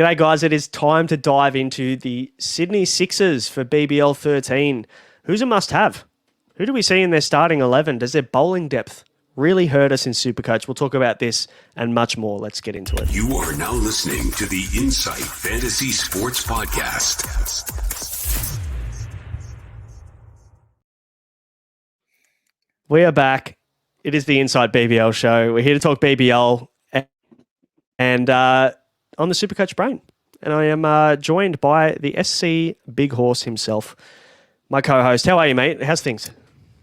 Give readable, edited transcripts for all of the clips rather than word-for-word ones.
G'day, guys. It is time to dive into the Sydney Sixers for BBL 13. Who's a must-have? Who do we see in their starting 11? Does their bowling depth really hurt us in Supercoach? We'll talk about this and much more. Let's get into it. You are now listening to the Insight Fantasy Sports Podcast. We are back. It is the Inside BBL show. We're here to talk BBL and on the Supercoach brain. And I am joined by the SC Big Horse himself, my co-host. How are you, mate? How's things?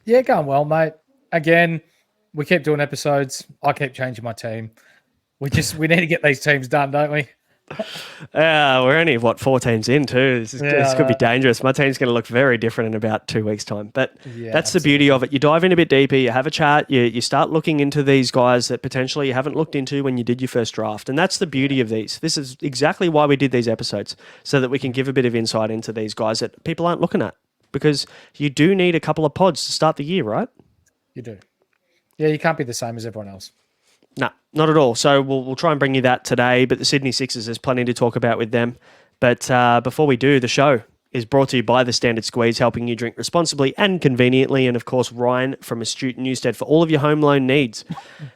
Yeah, going well, mate. Again, we keep doing episodes. I keep changing my team. We need to get these teams done, don't we? We're only, 4 teams in too. This could be dangerous. My team's going to look very different in about 2 weeks' time. But that's the beauty of it. You dive in a bit deeper, you have a chat, you start looking into these guys that potentially you haven't looked into when you did your first draft. And that's the beauty of these. This is exactly why we did these episodes, so that we can give a bit of insight into these guys that people aren't looking at. Because you do need a couple of pods to start the year, right? You do. Yeah, you can't be the same as everyone else. No, not at all. So we'll try and bring you that today, but the Sydney Sixers, there's plenty to talk about with them. But before we do, the show is brought to you by the Standard Squeeze, helping you drink responsibly and conveniently, and of course, Ryanh from Astute Newstead for all of your home loan needs.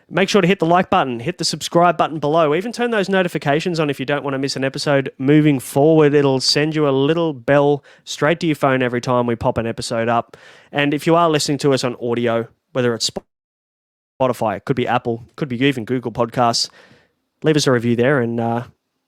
Make sure to hit the like button, hit the subscribe button below, even turn those notifications on if you don't want to miss an episode. Moving forward, it'll send you a little bell straight to your phone every time we pop an episode up. And if you are listening to us on audio, whether it's Spotify, it could be Apple, could be even Google Podcasts, leave us a review there and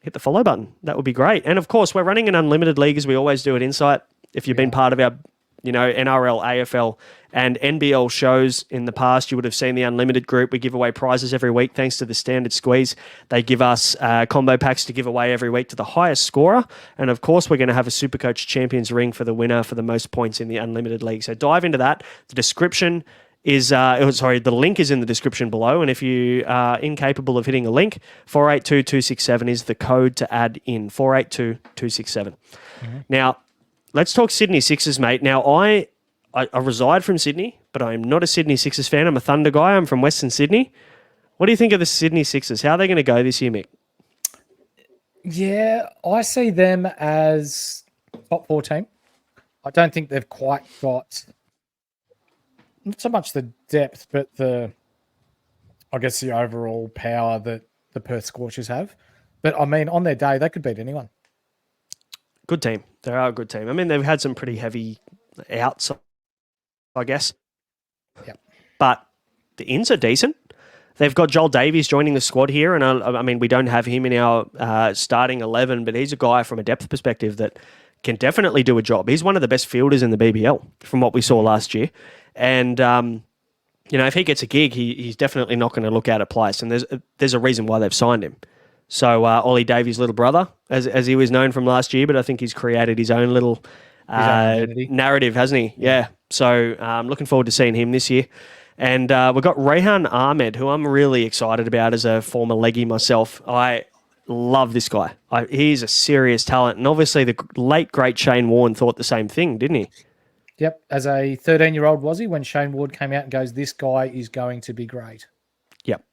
hit the follow button. That would be great. And of course, we're running an unlimited league as we always do at Insight. If you've been part of our, NRL, AFL, and NBL shows in the past, you would have seen the unlimited group. We give away prizes every week thanks to the Standard Squeeze. They give us combo packs to give away every week to the highest scorer. And of course, we're going to have a Supercoach Champions ring for the winner for the most points in the unlimited league. So dive into that. The description is, the link is in the description below. And if you are incapable of hitting a link, 482267 is the code to add in, 482267. Mm-hmm. Now, let's talk Sydney Sixers, mate. Now, I reside from Sydney, but I'm not a Sydney Sixers fan. I'm a Thunder guy. I'm from Western Sydney. What do you think of the Sydney Sixers? How are they going to go this year, Mick? Yeah, I see them as top 4 team. I don't think they've quite got not so much the depth, but the overall power that the Perth Scorchers have. But I mean, on their day, they could beat anyone. Good team. They are a good team. I mean, they've had some pretty heavy outs, I guess. Yep. But the ins are decent. They've got Joel Davies joining the squad here, and I mean, we don't have him in our starting 11, but he's a guy from a depth perspective that can definitely do a job. He's one of the best fielders in the BBL from what we saw last year. And, if he gets a gig, he's definitely not going to look out of place. And there's a reason why they've signed him. So Ollie Davies' little brother, as he was known from last year, but I think he's created his own little narrative, hasn't he? Yeah. So I'm looking forward to seeing him this year. And we've got Rehan Ahmed, who I'm really excited about as a former leggy myself. I love this guy. He's a serious talent. And obviously the late, great Shane Warne thought the same thing, didn't he? Yep. As a 13-year-old, was he, when Shane Ward came out and goes, this guy is going to be great. Yep.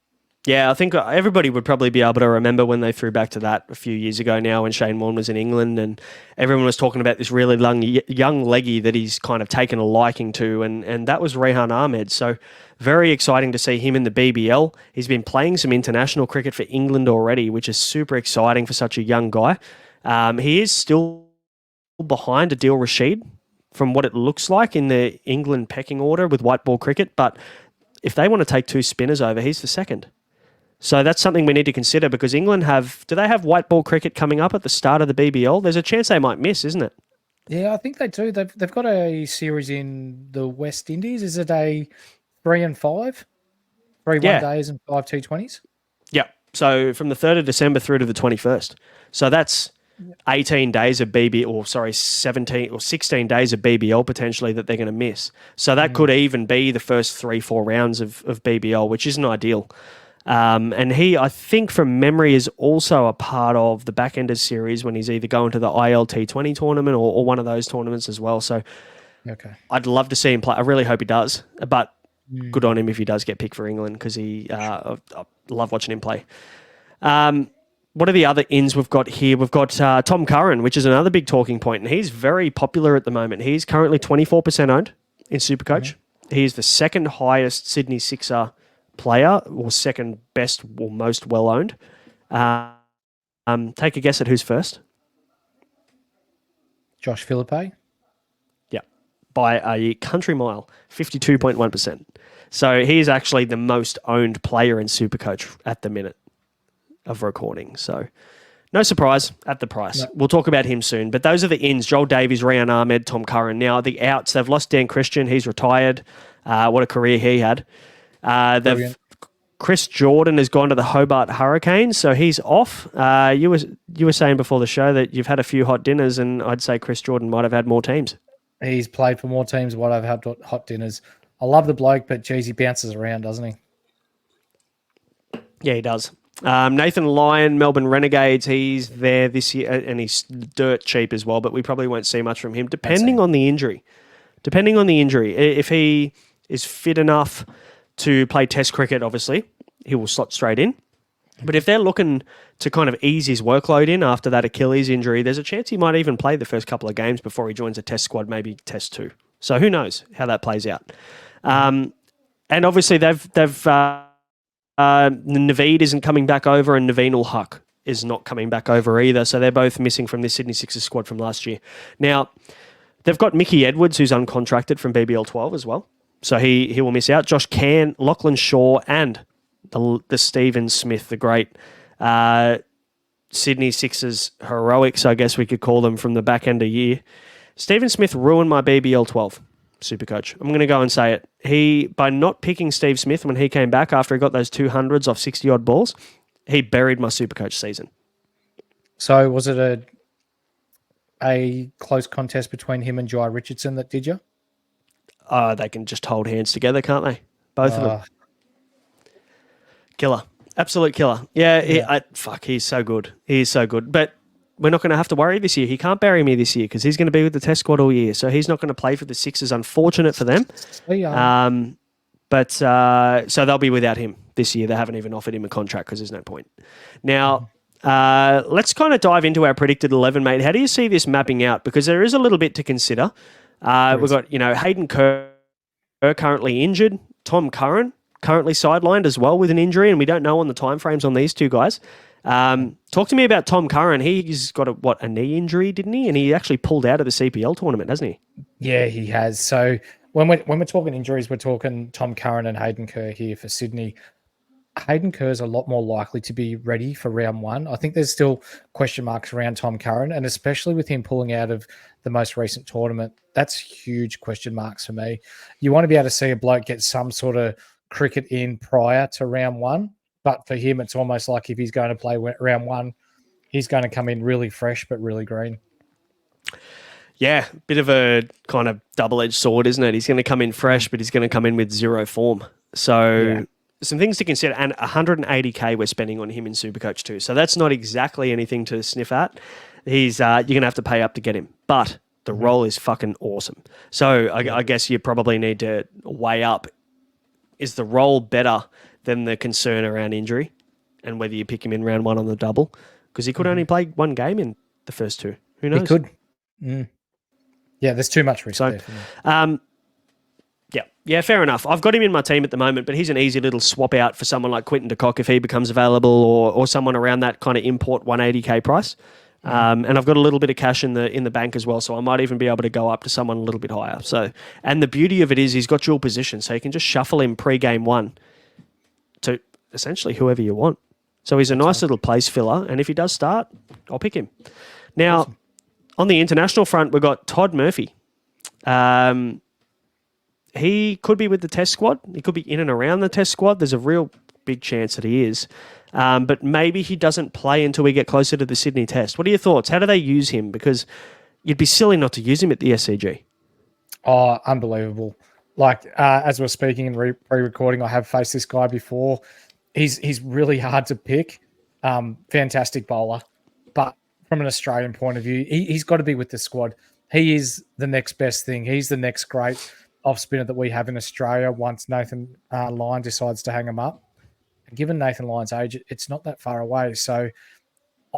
Yeah, I think everybody would probably be able to remember when they threw back to that a few years ago now when Shane Warne was in England and everyone was talking about this really young leggy that he's kind of taken a liking to, and that was Rehan Ahmed. So very exciting to see him in the BBL. He's been playing some international cricket for England already, which is super exciting for such a young guy. He is still behind Adil Rashid from what it looks like in the England pecking order with white ball cricket, but if they want to take 2 spinners over, he's the second. So that's something we need to consider because England do they have white ball cricket coming up at the start of the BBL? There's a chance they might miss, isn't it? Yeah, I think they do. They've got a series in the West Indies. Is it a 3 and 5? 3 one-days and 5 T20s? Yeah. So from the 3rd of December through to the 21st. So that's 18 days of 17 or 16 days of BBL potentially that they're going to miss. So that could even be the first 3-4 rounds of BBL, which isn't ideal. And he, I think from memory, is also a part of the Backenders series when he's either going to the ILT20 tournament or one of those tournaments as well. So I'd love to see him play. I really hope he does, but good on him if he does get picked for England because I love watching him play. what are the other ins we've got here? We've got Tom Curran, which is another big talking point, and he's very popular at the moment. He's currently 24% owned in Supercoach. He's the second highest Sydney Sixer player, or second best or most well owned. Take a guess at who's first. Josh Philippe. Yeah, by a country mile, 52.1%. So he's actually the most owned player in Supercoach at the minute of recording. So no surprise at the price. No. We'll talk about him soon. But those are the ins: Joel Davies, Ryanh Ahmed, Tom Curran. Now the outs, they've lost Dan Christian. He's retired. What a career he had. Chris Jordan has gone to the Hobart Hurricanes, so he's off. You were saying before the show that you've had a few hot dinners, and I'd say Chris Jordan might have had more teams. He's played for more teams than what I've had hot dinners. I love the bloke, but geez, he bounces around, doesn't he? Yeah, he does. Nathan Lyon, Melbourne Renegades, he's there this year, and he's dirt cheap as well, but we probably won't see much from him, depending on the injury. If he is fit enough to play Test cricket, obviously, he will slot straight in. But if they're looking to kind of ease his workload in after that Achilles injury, there's a chance he might even play the first couple of games before he joins a Test squad, maybe Test 2. So who knows how that plays out. And obviously Naveed isn't coming back over, and Naveen ul Haq is not coming back over either. So they're both missing from this Sydney Sixers squad from last year. Now, they've got Mickey Edwards, who's uncontracted from BBL 12 as well. So he will miss out. Josh Cann, Lachlan Shaw, and the Stephen Smith, the great Sydney Sixers heroics, I guess we could call them, from the back end of year. Stephen Smith ruined my BBL 12 Supercoach. I'm going to go and say it. By not picking Steve Smith when he came back after he got those 200s off 60-odd balls, he buried my Supercoach season. So was it a close contest between him and Jai Richardson that did you? They can just hold hands together, can't they? Both of them. Killer. Absolute killer. Yeah. He's so good. He is so good. But we're not going to have to worry this year. He can't bury me this year because he's going to be with the Test squad all year. So he's not going to play for the Sixers. Unfortunate for them. So they'll be without him this year. They haven't even offered him a contract because there's no point. Now, let's kind of dive into our predicted 11, mate. How do you see this mapping out? Because there is a little bit to consider. We've got, Hayden Kerr currently injured. Tom Curran currently sidelined as well with an injury, and we don't know on the timeframes on these two guys. Talk to me about Tom Curran. He's got a knee injury, didn't he? And he actually pulled out of the CPL tournament, hasn't he? Yeah, he has. So when we're talking injuries, we're talking Tom Curran and Hayden Kerr here for Sydney. Hayden Kerr is a lot more likely to be ready for round one. I think there's still question marks around Tom Curran, and especially with him pulling out of the most recent tournament, that's huge question marks for me. You want to be able to see a bloke get some sort of cricket in prior to round one, but for him, it's almost like if he's going to play round one, he's going to come in really fresh but really green. Yeah, bit of a kind of double-edged sword, isn't it? He's going to come in fresh, but he's going to come in with zero form. So some things to consider, and 180K we're spending on him in Supercoach too. So that's not exactly anything to sniff at. You're going to have to pay up to get him, but the role is fucking awesome. So I guess you probably need to weigh up, is the role better than the concern around injury and whether you pick him in round one on the double? Because he could only play one game in the first two. Who knows? He could. Yeah, there's too much risk there for me. Yeah, fair enough. I've got him in my team at the moment, but he's an easy little swap out for someone like Quinton de Kock if he becomes available, or someone around that kind of import 180K price. And I've got a little bit of cash in the bank as well, so I might even be able to go up to someone a little bit higher. So, and the beauty of it is he's got dual position, so you can just shuffle him pre-game one to essentially whoever you want. So he's a nice little place filler, and if he does start, I'll pick him. Now, on the international front, we've got Todd Murphy. He could be with the Test squad. He could be in and around the Test squad. There's a real big chance that he is. But maybe he doesn't play until we get closer to the Sydney Test. What are your thoughts? How do they use him? Because you'd be silly not to use him at the SCG. Oh, unbelievable. Like, as we're speaking and pre-recording, I have faced this guy before. He's really hard to pick. Fantastic bowler. But from an Australian point of view, he's got to be with the squad. He is the next best thing. He's the next great off-spinner that we have in Australia once Nathan Lyon decides to hang him up. And given Nathan Lyon's age, it's not that far away. So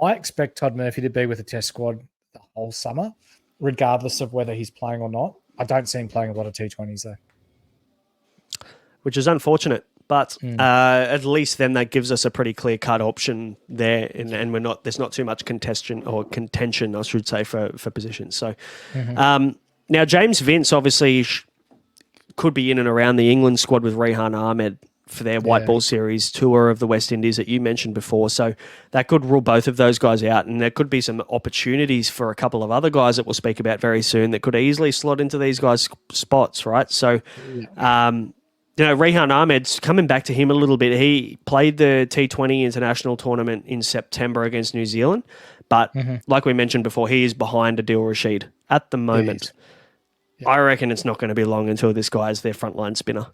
I expect Todd Murphy to be with the Test squad the whole summer, regardless of whether he's playing or not. I don't see him playing a lot of T20s though. Which is unfortunate. But at least then that gives us a pretty clear-cut option there, and there's not too much contention, I should say, for positions. So now James Vince obviously could be in and around the England squad with Rehan Ahmed for their white ball series tour of the West Indies that you mentioned before. So that could rule both of those guys out, and there could be some opportunities for a couple of other guys that we'll speak about very soon that could easily slot into these guys' spots, right? So, Rehan Ahmed's coming back to him a little bit. He played the T20 international tournament in September against New Zealand, but like we mentioned before, he is behind Adil Rashid at the moment. I reckon it's not going to be long until this guy is their frontline spinner.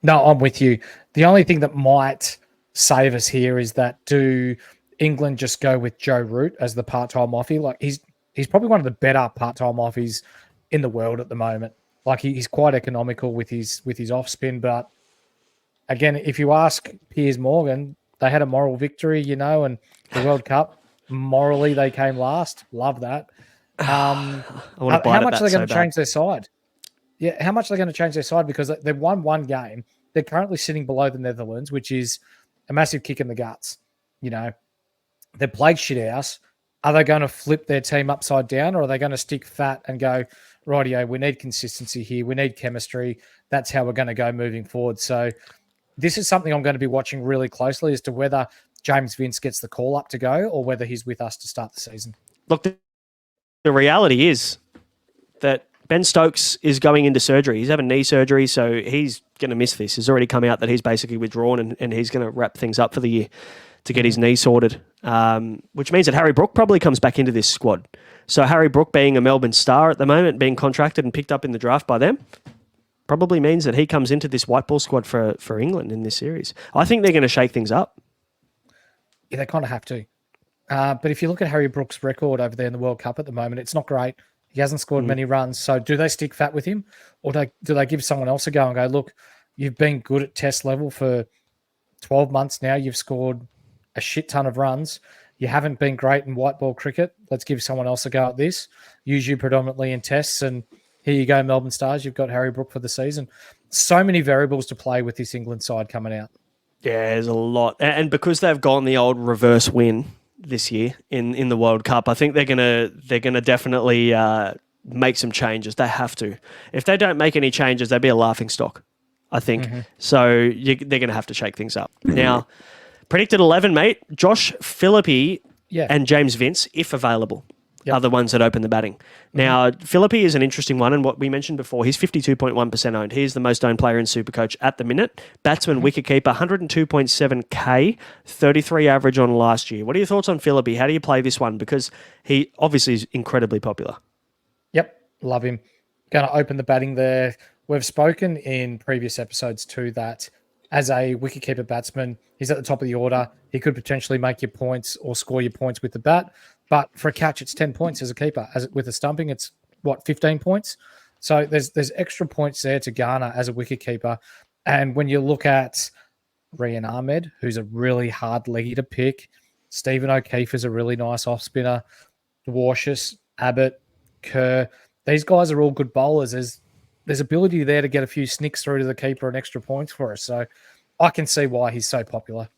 No, I'm with you. The only thing that might save us here is that do England just go with Joe Root as the part-time offie? Like he's probably one of the better part-time offies in the world at the moment. Like he's quite economical with his off spin, but again, if you ask Piers Morgan, they had a moral victory, and the World Cup morally they came last. Love that. How much are they going to change their side? Yeah, how much are they going to change their side? Because they've won one game. They're currently sitting below the Netherlands, which is a massive kick in the guts. They've played shithouse. Are they going to flip their team upside down, or are they going to stick fat and go, rightio, we need consistency here. We need chemistry. That's how we're going to go moving forward. So this is something I'm going to be watching really closely as to whether James Vince gets the call up to go or whether he's with us to start the season. Look, the reality is that Ben Stokes is going into surgery. He's having knee surgery, so he's going to miss this. It's already come out that he's basically withdrawn and he's going to wrap things up for the year to get his knee sorted, which means that Harry Brook probably comes back into this squad. So Harry Brook being a Melbourne Star at the moment, being contracted and picked up in the draft by them, probably means that he comes into this white ball squad for England in this series. I think they're going to shake things up. Yeah, they kind of have to. But if you look at Harry Brook's record over there in the World Cup at the moment, it's not great. He hasn't scored many runs. So do they stick fat with him, or do they give someone else a go and go, look, you've been good at test level for 12 months now. You've scored a shit ton of runs. You haven't been great in white ball cricket. Let's give someone else a go at this. Use you predominantly in tests, and here you go, Melbourne Stars. You've got Harry Brook for the season. So many variables to play with this England side coming out. Yeah, there's a lot. And because they've gone the old reverse win this year in the World Cup, I think they're gonna definitely make some changes. They have to. If they don't make any changes, they'll be a laughing stock, I think. So they're going to have to shake things up. Now, predicted 11, mate. Josh Philippe and James Vince, if available, are the ones that open the batting. Now, Philippe is an interesting one, and what we mentioned before, he's 52.1% owned. He is the most owned player in Supercoach at the minute. Batsman, wicketkeeper, 102.7k, 33 average on last year. What are your thoughts on Philippe? How do you play this one? Because he obviously is incredibly popular. Yep, love him. Going to open the batting there. We've spoken in previous episodes too that as a wicketkeeper batsman, he's at the top of the order. He could potentially make your points or score your points with the bat. But for a catch, it's 10 points as a keeper. With a stumping, it's 15 points. So there's extra points there to garner as a wicketkeeper. And when you look at Rehan Ahmed, who's a really hard leggy to pick, Stephen O'Keefe is a really nice off spinner, Dwarshus, Abbott, Kerr, these guys are all good bowlers. There's ability there to get a few snicks through to the keeper and extra points for us. So I can see why he's so popular.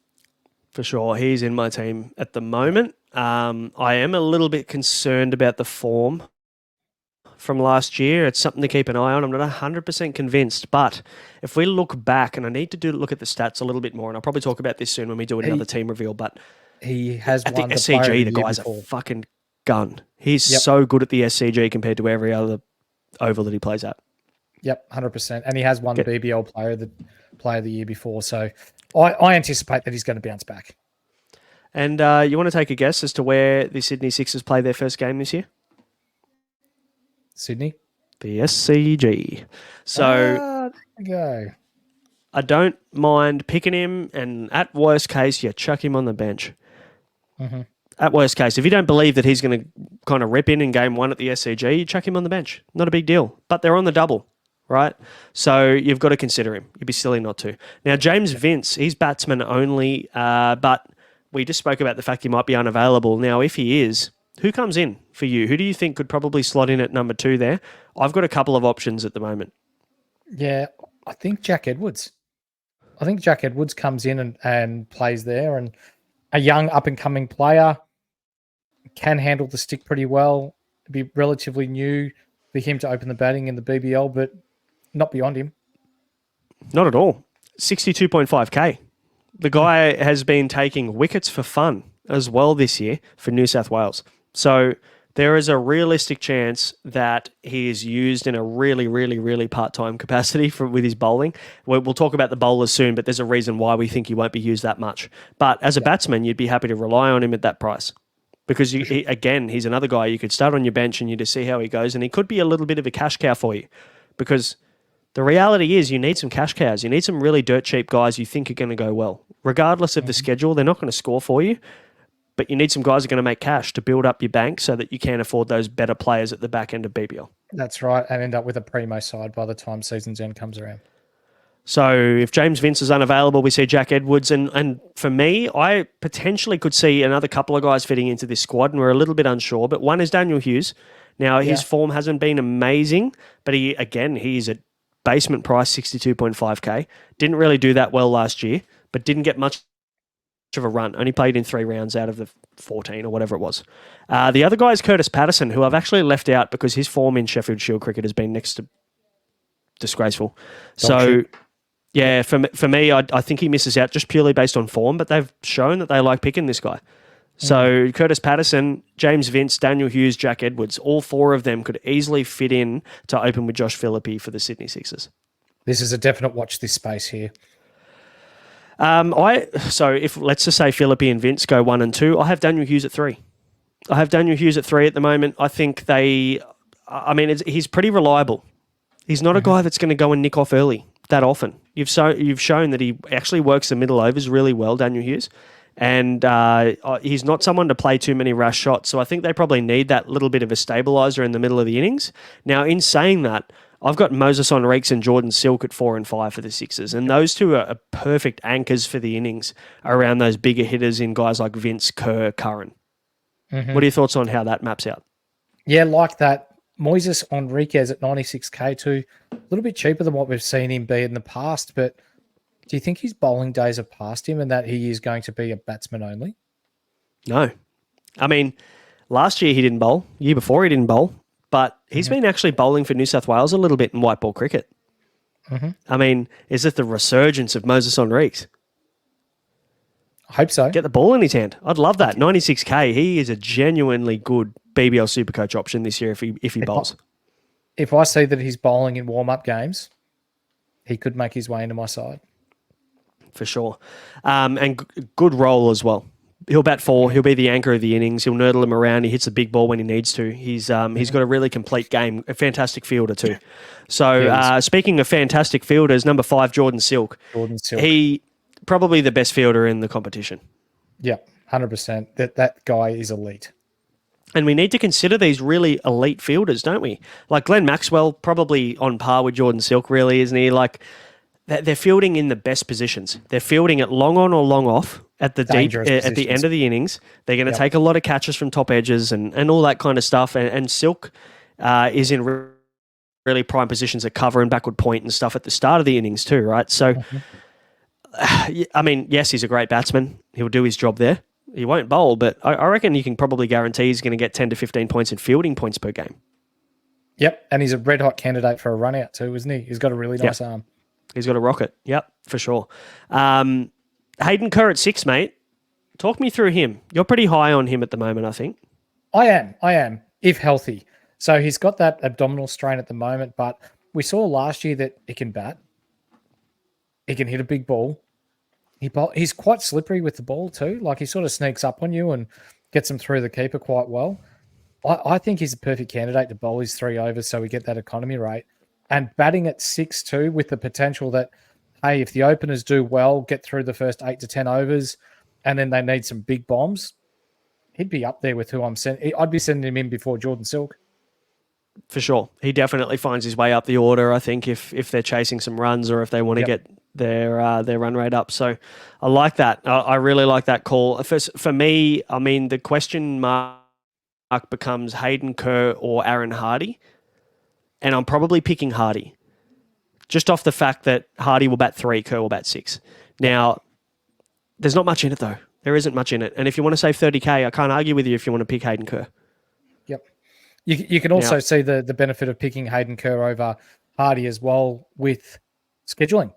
For sure. He's in my team at the moment. I am a little bit concerned about the form from last year. It's something to keep an eye on. I'm not 100% convinced, but if we look back, and I need to look at the stats a little bit more, and I'll probably talk about this soon when we do another team reveal, but he has at the SCG, the guy's a fucking gun. He's so good at the SCG compared to every other oval that he plays at. Yep, 100%. And he has won BBL player of the year before. So I anticipate that he's going to bounce back. And you want to take a guess as to where the Sydney Sixers play their first game this year? Sydney? The SCG. So there you go. I don't mind picking him, and at worst case, you chuck him on the bench. At worst case, if you don't believe that he's going to kind of rip in game one at the SCG, you chuck him on the bench. Not a big deal. But they're on the double, right? So you've got to consider him. You'd be silly not to. Now, James Vince, he's batsman only, but we just spoke about the fact he might be unavailable. Now, if he is, who comes in for you? Who do you think could probably slot in at number 2 there? I've got a couple of options at the moment. Yeah, I think Jack Edwards. I think Jack Edwards comes in and plays there, and a young up-and-coming player, can handle the stick pretty well. It'd be relatively new for him to open the batting in the BBL, but not beyond him. Not at all. 62.5k. The guy has been taking wickets for fun as well this year for New South Wales. So there is a realistic chance that he is used in a really, really, really part-time capacity with his bowling. We'll talk about the bowlers soon, but there's a reason why we think he won't be used that much. But as a batsman, you'd be happy to rely on him at that price. Because, he's another guy you could start on your bench and you just see how he goes. And he could be a little bit of a cash cow for you. Because the reality is you need some cash cows. You need some really dirt cheap guys you think are going to go well. Regardless of the schedule, they're not going to score for you. But you need some guys who are going to make cash to build up your bank so that you can afford those better players at the back end of BBL. That's right, and end up with a primo side by the time season's end comes around. So if James Vince is unavailable, we see Jack Edwards. And for me, I potentially could see another couple of guys fitting into this squad, and we're a little bit unsure. But one is Daniel Hughes. Now, his form hasn't been amazing, but he's at basement price, 62.5k. Didn't really do that well last year, but didn't get much of a run. Only played in 3 rounds out of the 14 or whatever it was. The other guy is Curtis Patterson, who I've actually left out because his form in Sheffield Shield cricket has been next to disgraceful. Yeah, for me, I think he misses out just purely based on form, but they've shown that they like picking this guy. So Curtis Patterson, James Vince, Daniel Hughes, Jack Edwards, all 4 of them could easily fit in to open with Josh Philippe for the Sydney Sixers. This is a definite watch this space here. So if let's just say Philippe and Vince go 1 and 2, I have Daniel Hughes at 3. I have Daniel Hughes at 3 at the moment. I think he's pretty reliable. He's not a guy that's going to go and nick off early that often. You've shown that he actually works the middle overs really well, Daniel Hughes, and he's not someone to play too many rash shots. So I think they probably need that little bit of a stabiliser in the middle of the innings. Now, in saying that, I've got Moses Henriques and Jordan Silk at 4 and 5 for the Sixers, and those two are perfect anchors for the innings around those bigger hitters in guys like Vince, Kerr, Curran. What are your thoughts on how that maps out? Yeah, like that. Moises Henriques at 96k too. A little bit cheaper than what we've seen him be in the past, but do you think his bowling days have passed him and that he is going to be a batsman only? No. I mean, last year he didn't bowl. Year before he didn't bowl. But he's been actually bowling for New South Wales a little bit in white ball cricket. I mean, is it the resurgence of Moses Henriques? I hope so. Get the ball in his hand. I'd love that. 96k. He is a genuinely good BBL Supercoach option this year if he bowls. If I see that he's bowling in warm-up games, he could make his way into my side. For sure. And good role as well. He'll bat 4. He'll be the anchor of the innings. He'll nurdle him around. He hits the big ball when he needs to. He's got a really complete game. A fantastic fielder too. So speaking of fantastic fielders, number 5, Jordan Silk. He probably the best fielder in the competition. Yeah, 100%. That guy is elite. And we need to consider these really elite fielders, don't we? Like Glenn Maxwell, probably on par with Jordan Silk, really, isn't he? Like they're fielding in the best positions. They're fielding at long on or long off at the at the end of the innings. They're going to take a lot of catches from top edges and all that kind of stuff. And Silk is in really prime positions at cover and backward point and stuff at the start of the innings too, right? So, I mean, yes, he's a great batsman. He'll do his job there. He won't bowl, but I reckon you can probably guarantee he's going to get 10 to 15 points in fielding points per game. Yep, and he's a red-hot candidate for a run-out too, isn't he? He's got a really nice arm. He's got a rocket. Yep, for sure. Hayden Kerr at 6, mate. Talk me through him. You're pretty high on him at the moment, I think. I am, if healthy. So he's got that abdominal strain at the moment, but we saw last year that he can bat. He can hit a big ball. He's quite slippery with the ball too. Like he sort of sneaks up on you and gets them through the keeper quite well. I think he's a perfect candidate to bowl his 3 overs so we get that economy rate. And batting at 6 too with the potential that, hey, if the openers do well, get through the first 8 to 10 overs and then they need some big bombs, he'd be up there with who I'm sending. I'd be sending him in before Jordan Silk. For sure. He definitely finds his way up the order, I think, if they're chasing some runs or if they want to get their run rate up. So I like that. I really like that call. For me, I mean, the question mark becomes Hayden Kerr or Aaron Hardy, and I'm probably picking Hardy, just off the fact that Hardy will bat 3, Kerr will bat 6. Now, there's not much in it though. There isn't much in it, and if you want to save 30K, I can't argue with you if you want to pick Hayden Kerr. Yep. You can also see the benefit of picking Hayden Kerr over Hardy as well with scheduling.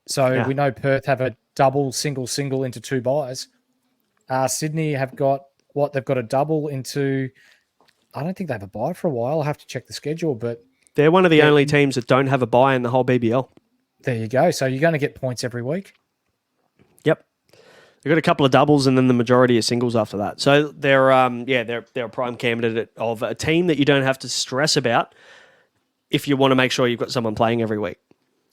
So we know Perth have a double, single into 2 buys. Sydney have got they've got a double into. I don't think they have a buy for a while. I'll have to check the schedule, but they're one of the only teams that don't have a buy in the whole BBL. There you go. So you're going to get points every week. Yep. They've got a couple of doubles and then the majority of singles after that. So they're a prime candidate of a team that you don't have to stress about if you want to make sure you've got someone playing every week.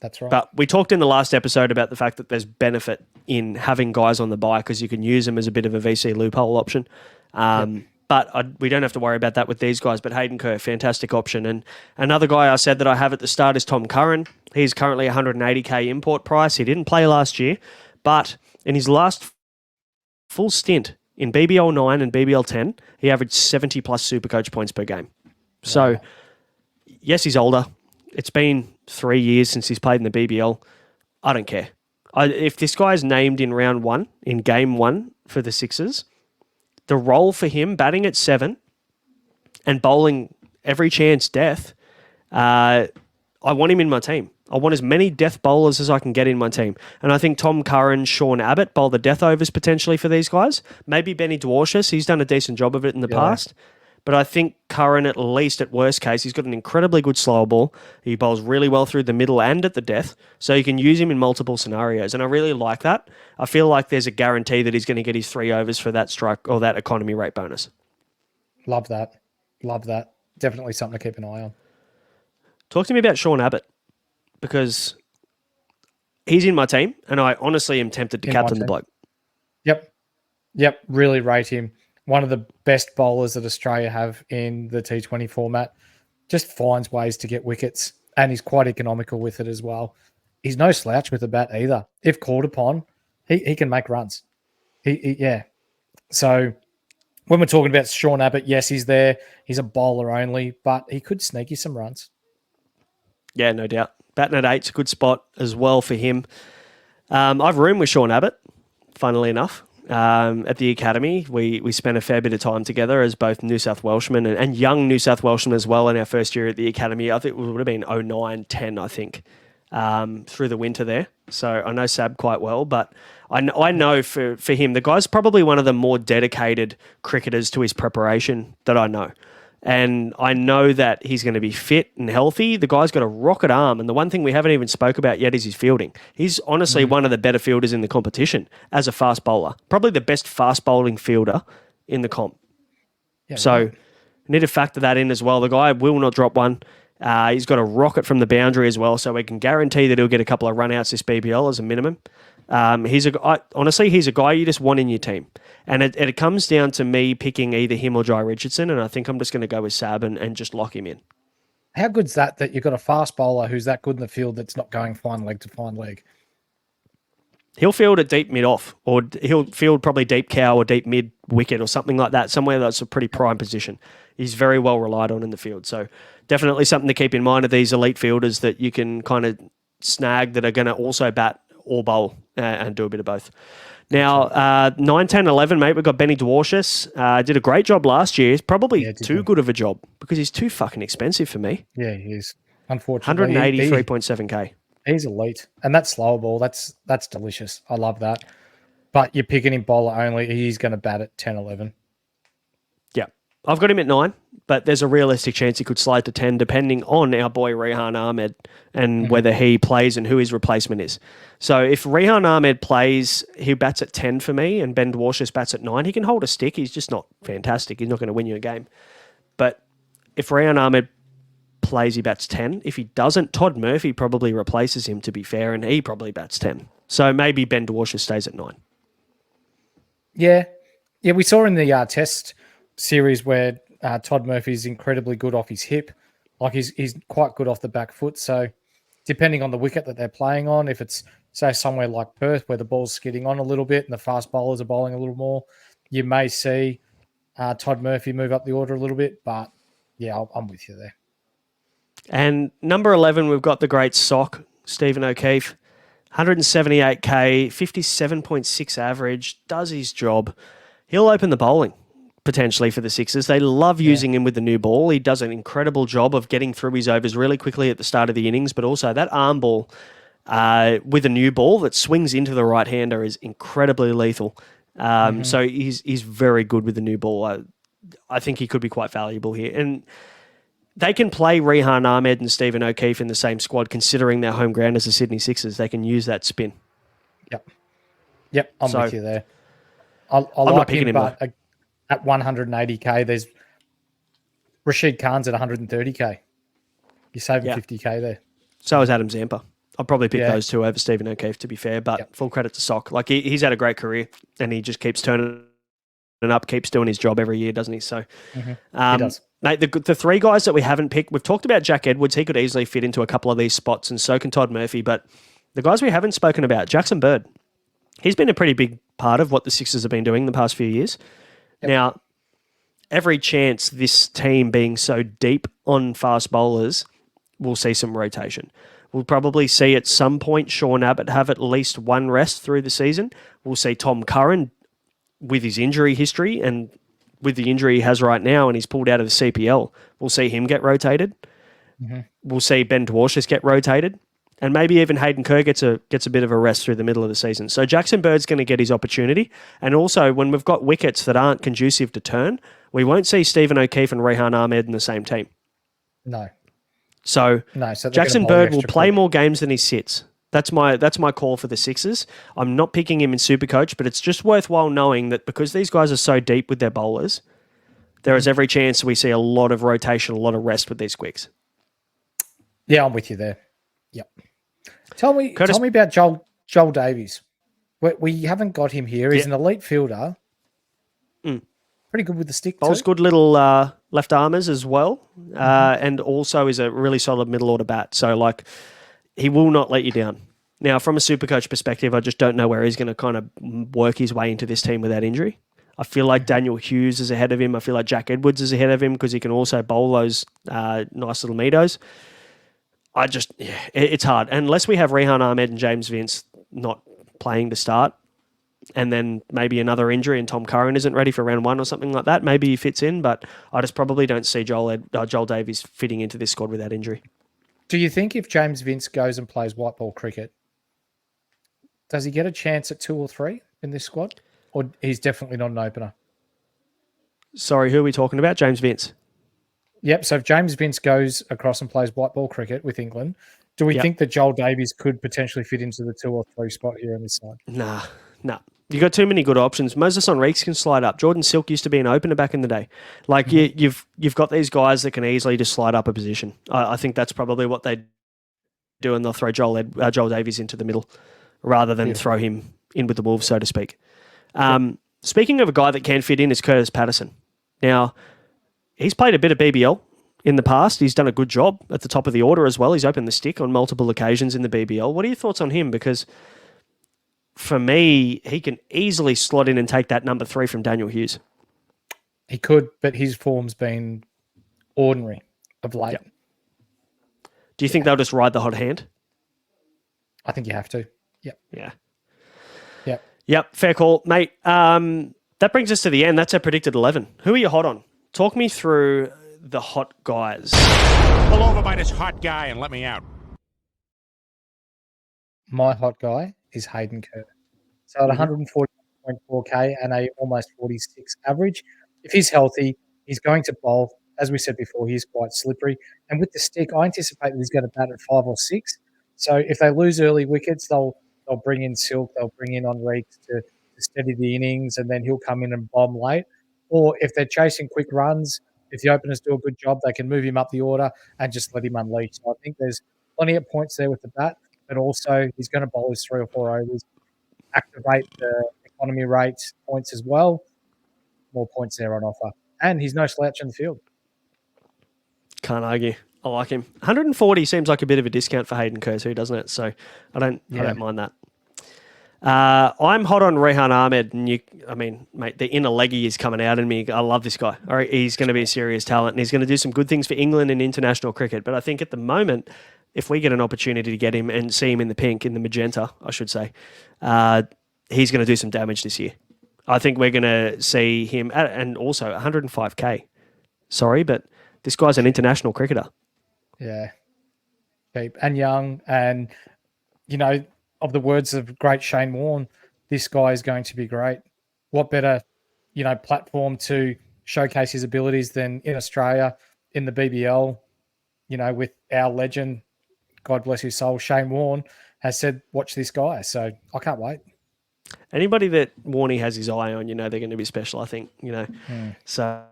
That's right. But we talked in the last episode about the fact that there's benefit in having guys on the buy because you can use them as a bit of a VC loophole option. But we don't have to worry about that with these guys. But Hayden Kerr, fantastic option. And another guy I said that I have at the start is Tom Curran. He's currently 180K import price. He didn't play last year, but in his last full stint in BBL 9 and BBL 10, he averaged 70 plus Supercoach points per game. So, yes, he's older. It's been 3 years since he's played in the BBL. I don't care. If this guy's named in round 1, in game 1 for the Sixers, the role for him, batting at 7 and bowling every chance death, I want him in my team. I want as many death bowlers as I can get in my team. And I think Tom Curran, Sean Abbott bowl the death overs potentially for these guys. Maybe Benny Dwarshuis. He's done a decent job of it in the past. But I think Curran, at least at worst case, he's got an incredibly good slower ball. He bowls really well through the middle and at the death. So you can use him in multiple scenarios. And I really like that. I feel like there's a guarantee that he's going to get his 3 overs for that strike or that economy rate bonus. Love that. Love that. Definitely something to keep an eye on. Talk to me about Sean Abbott, because he's in my team and I honestly am tempted to captain the bloke. Yep. Really rate him. One of the best bowlers that Australia have in the T20 format. Just finds ways to get wickets, and he's quite economical with it as well. He's no slouch with the bat either. If called upon, he can make runs. So when we're talking about Sean Abbott, yes, he's there. He's a bowler only, but he could sneak you some runs. Yeah, no doubt. Batting at 8's a good spot as well for him. I've roomed with Sean Abbott, funnily enough. At the academy, we spent a fair bit of time together as both New South Welshmen and young New South Welshmen as well in our first year at the academy. I think it would have been 09, 10, I think, through the winter there. So I know Sab quite well, but I know for him, the guy's probably one of the more dedicated cricketers to his preparation that I know. And I know that he's going to be fit and healthy. The guy's got a rocket arm. And the one thing we haven't even spoke about yet is his fielding. He's honestly one of the better fielders in the competition as a fast bowler. Probably the best fast bowling fielder in the comp. Yeah, so need to factor that in as well. The guy will not drop one. He's got a rocket from the boundary as well. So we can guarantee that he'll get a couple of run outs this BBL as a minimum. He's a guy you just want in your team. And it comes down to me picking either him or Jai Richardson, and I think I'm just going to go with Sab and just lock him in. How good's that you've got a fast bowler who's that good in the field that's not going fine leg to fine leg? He'll field at deep mid-off, or he'll field probably deep cow or deep mid-wicket or something like that, somewhere that's a pretty prime position. He's very well relied on in the field. So definitely something to keep in mind of these elite fielders that you can kind of snag that are going to also bat or bowl and do a bit of both. Now, 9, 10, 11, mate, we've got Benny Dwarshuis. Did a great job last year. He's probably too good of a job because he's too fucking expensive for me. Yeah, he is. Unfortunately. 183.7K. He's elite. And that slower ball, that's delicious. I love that. But you're picking him bowler only. He's going to bat at 10, 11. Yeah. I've got him at 9, but there's a realistic chance he could slide to 10 depending on our boy Rehan Ahmed and whether he plays and who his replacement is. So if Rehan Ahmed plays, he bats at 10 for me, and Ben Dwarshuis bats at 9. He can hold a stick. He's just not fantastic. He's not going to win you a game. But if Rehan Ahmed plays, he bats 10. If he doesn't, Todd Murphy probably replaces him, to be fair, and he probably bats 10. So maybe Ben Dwarshuis stays at 9. Yeah. Yeah, we saw in the test series where Todd Murphy's incredibly good off his hip. Like he's quite good off the back foot. So depending on the wicket that they're playing on, if it's say somewhere like Perth where the ball's skidding on a little bit and the fast bowlers are bowling a little more, you may see Todd Murphy move up the order a little bit. But yeah, I'm with you there. And number 11, we've got the great sock, Stephen O'Keefe. 178k, 57.6 average, does his job. He'll open the bowling potentially for the Sixers. They love using him with the new ball. He does an incredible job of getting through his overs really quickly at the start of the innings, but also that arm ball with a new ball that swings into the right-hander is incredibly lethal. So he's very good with the new ball. I think he could be quite valuable here. And they can play Rehan Ahmed and Stephen O'Keefe in the same squad, considering their home ground as the Sydney Sixers. They can use that spin. Yep, I'm with you there. I like him, but at 180k, there's Rashid Khan's at 130k. You're saving 50k there. So is Adam Zampa. I'll probably pick those two over Stephen O'Keefe, to be fair, but full credit to Sock. Like, he's had a great career, and he just keeps turning up, keeps doing his job every year, doesn't he? So, he does. Mate, the three guys that we haven't picked, we've talked about Jack Edwards. He could easily fit into a couple of these spots, and so can Todd Murphy. But the guys we haven't spoken about, Jackson Bird, he's been a pretty big part of what the Sixers have been doing the past few years. Now, every chance this team being so deep on fast bowlers, we'll see some rotation. We'll probably see at some point Sean Abbott have at least one rest through the season. We'll see Tom Curran with his injury history and with the injury he has right now, and he's pulled out of the CPL. We'll see him get rotated. We'll see Ben Dwarshuis get rotated. And maybe even Hayden Kerr gets a bit of a rest through the middle of the season. So Jackson Bird's going to get his opportunity. And also, when we've got wickets that aren't conducive to turn, we won't see Stephen O'Keefe and Rehan Ahmed in the same team. No. So Jackson Bird will play more games than he sits. That's my call for the Sixers. I'm not picking him in Supercoach, but it's just worthwhile knowing that because these guys are so deep with their bowlers, there is every chance we see a lot of rotation, a lot of rest with these quicks. Yeah, I'm with you there. Yep. Tell me about Joel Davies. We haven't got him here. He's an elite fielder. Pretty good with the stick Bowls too. good little left armers as well, and also is a really solid middle order bat. So, like, he will not let you down. Now, from a Supercoach perspective, I just don't know where he's going to kind of work his way into this team without injury. I feel like Daniel Hughes is ahead of him. I feel like Jack Edwards is ahead of him because he can also bowl those nice little meadows. It's hard. Unless we have Rehan Ahmed and James Vince not playing to start, and then maybe another injury and Tom Curran isn't ready for round one or something like that, maybe he fits in, but I just probably don't see Joel Davies fitting into this squad without injury. Do you think if James Vince goes and plays white ball cricket, does he get a chance at 2 or 3 in this squad? Or he's definitely not an opener? Sorry, who are we talking about? James Vince. Yep, so if James Vince goes across and plays white ball cricket with England, do we think that Joel Davies could potentially fit into the 2 or 3 spot here on this side? Nah. You've got too many good options. Moses Enriques can slide up. Jordan Silk used to be an opener back in the day. Like, you've got these guys that can easily just slide up a position. I think that's probably what they do, and they'll throw Joel Davies into the middle rather than throw him in with the Wolves, so to speak. Speaking of a guy that can fit in is Curtis Patterson. Now, he's played a bit of BBL in the past. He's done a good job at the top of the order as well. He's opened the stick on multiple occasions in the BBL. What are your thoughts on him? Because for me, he can easily slot in and take that number 3 from Daniel Hughes. He could, but his form's been ordinary of late. Yep. Do you think they'll just ride the hot hand? I think you have to. Yep. Yeah. Yep. Fair call, mate. That brings us to the end. That's our predicted 11. Who are you hot on? Talk me through the hot guys. Pull over by this hot guy and let me out. My hot guy is Hayden Kerr. So at 140.4k and a almost 46 average, if he's healthy, he's going to bowl. As we said before, he's quite slippery. And with the stick, I anticipate that he's going to bat at 5 or 6. So if they lose early wickets, they'll bring in Silk, they'll bring in Enriques to steady the innings, and then he'll come in and bomb late. Or if they're chasing quick runs, if the openers do a good job, they can move him up the order and just let him unleash. So I think there's plenty of points there with the bat, but also he's going to bowl his 3 or 4 overs, activate the economy rate points as well. More points there on offer. And he's no slouch in the field. Can't argue. I like him. 140 seems like a bit of a discount for Hayden Kerr too, doesn't it? So I don't mind that. I'm hot on Rehan Ahmed, and mate, the inner leggy is coming out in me. I love this guy. All right, he's going to be a serious talent, and he's going to do some good things for England in international cricket. But I think at the moment, if we get an opportunity to get him and see him in the pink, in the magenta, I should say, he's going to do some damage this year. I think we're going to see him, and also 105k. Sorry, but this guy's an international cricketer. Yeah, cheap and young, and of the words of great Shane Warne, this guy is going to be great. What better, platform to showcase his abilities than in Australia, in the BBL, with our legend, God bless his soul, Shane Warne, has said, watch this guy. So I can't wait. Anybody that Warney has his eye on, they're going to be special, I think, So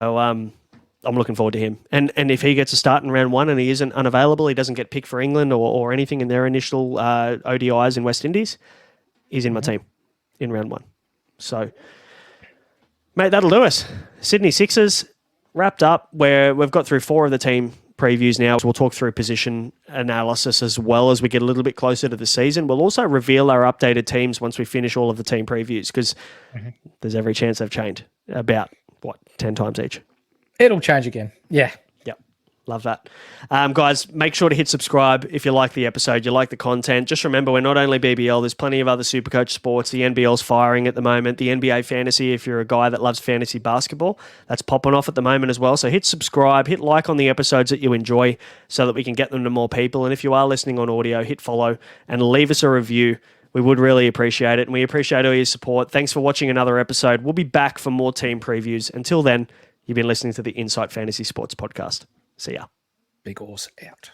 I'm looking forward to him. And if he gets a start in round one and he isn't unavailable, he doesn't get picked for England or anything in their initial ODIs in West Indies, he's in my team in round one. So, mate, that'll do us. Sydney Sixers wrapped up, where we've got through 4 of the team previews now. We'll talk through position analysis as well as we get a little bit closer to the season. We'll also reveal our updated teams once we finish all of the team previews, because there's every chance they've changed about, 10 times each. It'll change again. Yeah. Yep. Love that. Guys, make sure to hit subscribe if you like the episode, you like the content. Just remember, we're not only BBL, there's plenty of other Supercoach sports. The NBL's firing at the moment. The NBA fantasy, if you're a guy that loves fantasy basketball, that's popping off at the moment as well. So hit subscribe, hit like on the episodes that you enjoy so that we can get them to more people. And if you are listening on audio, hit follow and leave us a review. We would really appreciate it. And we appreciate all your support. Thanks for watching another episode. We'll be back for more team previews. Until then, you've been listening to the Insight Fantasy Sports Podcast. See ya. Big Oars out.